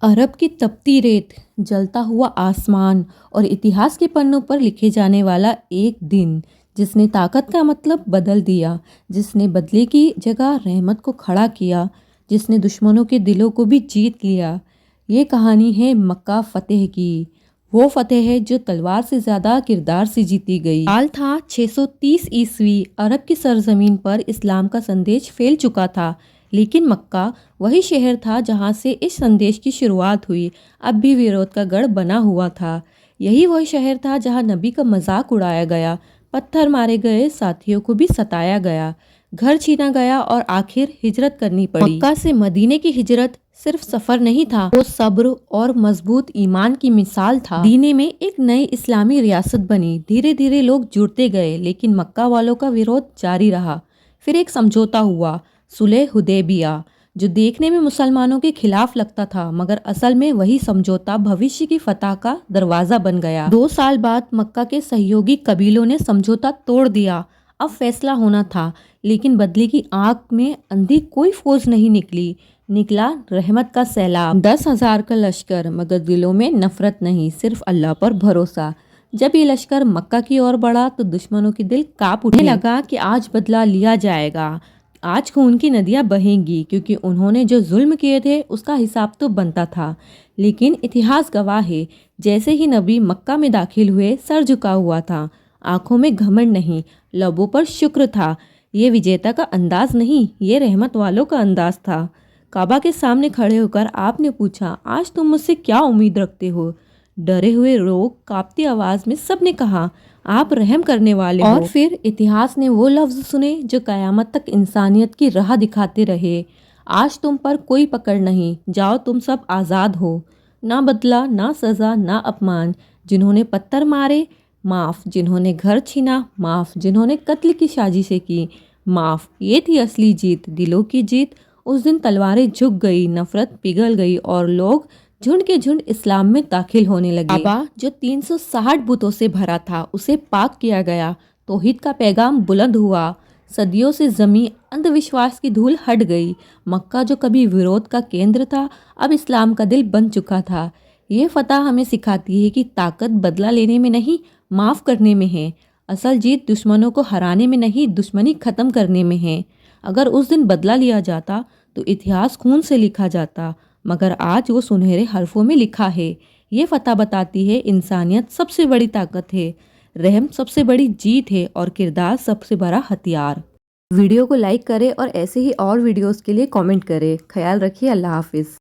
अरब की तपती रेत, जलता हुआ आसमान और इतिहास के पन्नों पर लिखे जाने वाला एक दिन जिसने ताकत का मतलब बदल दिया, जिसने बदले की जगह रहमत को खड़ा किया, जिसने दुश्मनों के दिलों को भी जीत लिया। ये कहानी है मक्का फतेह की। वो फतेह है जो तलवार से ज़्यादा किरदार से जीती गई। साल था 630 ईस्वी। अरब की सरजमीन पर इस्लाम का संदेश फैल चुका था, लेकिन मक्का वही शहर था जहां से इस संदेश की शुरुआत हुई। अब भी विरोध का गढ़ बना हुआ था। यही वही शहर था जहां नबी का मजाक उड़ाया गया, पत्थर मारे गए, साथियों को भी सताया गया, घर छीना गया और आखिर हिजरत करनी पड़ी। मक्का से मदीने की हिजरत सिर्फ सफर नहीं था, वो सब्र और मजबूत ईमान की मिसाल था। मदीने में एक नई इस्लामी रियासत बनी। धीरे धीरे लोग जुड़ते गए, लेकिन मक्का वालों का विरोध जारी रहा। फिर एक समझौता हुआ, सुलह हुदैबिया, जो देखने में मुसलमानों के खिलाफ लगता था, मगर असल में वही समझौता भविष्य की फतह का दरवाजा बन गया। 2 साल बाद मक्का के सहयोगी कबीलों ने समझौता तोड़ दिया। अब फैसला होना था, लेकिन बदले की आंख में अंधी कोई फौज नहीं निकली। निकला रहमत का सैलाब, 10,000 का लश्कर, मगर दिलों में नफरत नहीं, सिर्फ अल्लाह पर भरोसा। जब ये लश्कर मक्का की ओर बढ़ा तो दुश्मनों के दिल कांप उठे। लगा कि आज बदला लिया जाएगा, आज खून की नदियां बहेंगी, क्योंकि उन्होंने जो जुल्म किए थे उसका हिसाब तो बनता था। लेकिन इतिहास गवाह है, जैसे ही नबी मक्का में दाखिल हुए सर झुका हुआ था, आंखों में घमंड नहीं, लबों पर शुक्र था। ये विजेता का अंदाज नहीं, ये रहमत वालों का अंदाज था। काबा के सामने खड़े होकर आपने पूछा, आज तुम मुझसे क्या उम्मीद रखते हो? डरे हुए लोग कांपती आवाज में सबने कहा, आप रहम करने वाले हो। और फिर इतिहास ने वो लफ्ज सुने जो कयामत तक इंसानियत की राह दिखाते रहे। आज तुम पर कोई पकड़ नहीं, जाओ तुम सब आज़ाद हो। ना बदला, ना सज़ा, ना अपमान। जिन्होंने पत्थर मारे माफ़, जिन्होंने घर छीना माफ़, जिन्होंने कत्ल की साजिशें की माफ़। ये थी असली जीत, दिलों की जीत। उस दिन तलवारें झुक गई, नफरत पिघल गई और लोग झुंड के झुंड इस्लाम में दाखिल होने लगे। काबा जो 360 बुतों से भरा था, उसे पाक किया गया। तौहीद का पैगाम बुलंद हुआ। सदियों से जमी अंधविश्वास की धूल हट गई। मक्का जो कभी विरोध का केंद्र था, अब इस्लाम का दिल बन चुका था। ये फतह हमें सिखाती है कि ताकत बदला लेने में नहीं, माफ़ करने में है। असल जीत दुश्मनों को हराने में नहीं, दुश्मनी खत्म करने में है। अगर उस दिन बदला लिया जाता तो इतिहास खून से लिखा जाता, मगर आज वो सुनहरे हर्फों में लिखा है। ये फतह बताती है इंसानियत सबसे बड़ी ताकत है, रहम सबसे बड़ी जीत है और किरदार सबसे बड़ा हथियार। वीडियो को लाइक करें और ऐसे ही और वीडियोस के लिए कमेंट करें। ख्याल रखिए। अल्लाह हाफिज़।